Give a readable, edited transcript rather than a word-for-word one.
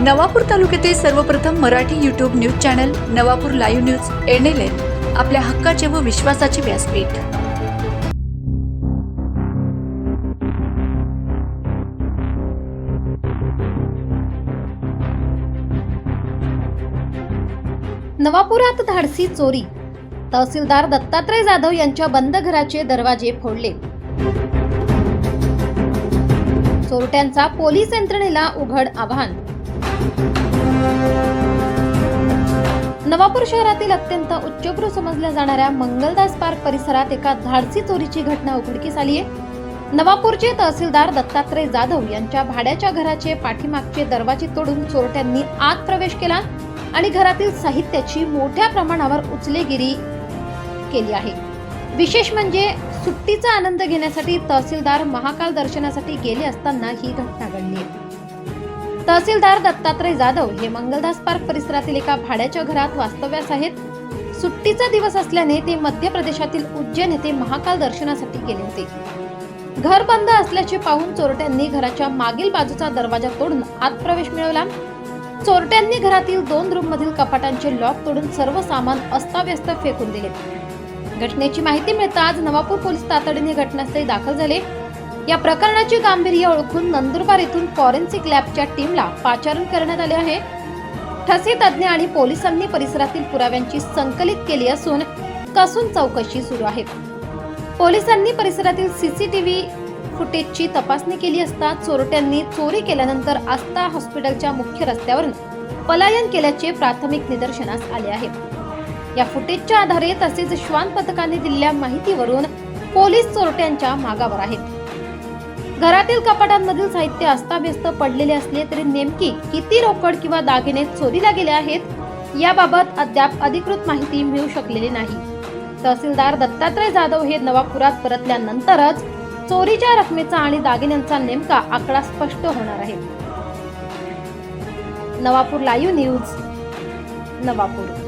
नवापूर तालुक्यातील सर्वप्रथम Marathi YouTube news channel Navapur live news NLN आपल्या हक्काचे व विश्वासाचे व्यासपीठ। नवापुरात धाडसी चोरी, तहसीलदार दत्तात्रय जाधव यांच्या बंद घराचे दरवाजे फोडले। चोरट्यांचा पोलीस यंत्रणेला उघड आव्हान। नवापूर शहरातील अत्यंत उच्चभ्रू समजल्या जाणाऱ्या मंगलदास पार्क परिसरात एका धाडसी चोरीची घटना उघडकीस आली आहे। नवापूरचे तहसीलदार दत्तात्रय जाधव यांच्या भाड्याच्या घराचे पाठीमागचे दरवाजे तोडून चोरट्यांनी आत प्रवेश केला आणि घरातील साहित्याची मोठ्या प्रमाणावर उचलेगिरी केली आहे। विशेष म्हणजे सुट्टीचा आनंद घेण्यासाठी तहसीलदार महाकाल दर्शनासाठी गेले असताना ही घटना घडली आहे। तहसीलदार दत्तात्रय जाधव हे मंगलदास पार्क परिसरातील एका भाड्याच्या घरात वास्तव्यास आहेत। सुट्टीचा दिवस असल्याने ते मध्य प्रदेशातील उज्जैन येथे महाकाल दर्शनासाठी गेले होते। घर बंद असल्याचे पाहून चोरट्यांनी घराच्या मागील बाजूचा दरवाजा तोडून आत प्रवेश मिळवला। चोरट्यांनी घरातील 2 रूममधील कपाटांचे लॉक तोडून सर्व सामान अस्ताव्यस्त फेकून दिले। घटनेची माहिती मिळताच नवापूर पोलीस तातडीने घटनास्थळी दाखल झाले। या प्रकरणाची गांभीर्य ओळखून नंदुरबार येथून फॉरेन्सिक लॅबच्या टीमला पाचारण करण्यात आले आहे। ठसे तज्ञ आणि पोलिसांनी परिसरातील पुराव्यांची संकलित केली असून कसून चौकशी सुरू आहे। पोलिसांनी परिसरातील CCTV फुटेजची तपासणी केली असता चोरट्यांनी चोरी केल्यानंतर आस्था हॉस्पिटलच्या मुख्य रस्त्यावरून पलायन केल्याचे प्राथमिक निदर्शनास आले आहे। या फुटेजच्या आधारे तसेच श्वान पथकाने दिलेल्या माहितीवरून पोलीस चोरट्यांच्या मागावर आहेत। घरातील कपाटांमधील साहित्य अस्ताव्यस्त पडलेले असले तरी नेमकी किती रोकड किंवा दागिने चोरीला गेले आहेत याबाबत अद्याप अधिकृत माहिती मिळू शकलेली नाही। तहसीलदार दत्तात्रय जाधव हे नवापुरात परतल्यानंतरच चोरीच्या रकमेचा आणि दागिन्यांचा नेमका आकडा स्पष्ट होणार आहे। Navapur live news, Navapur.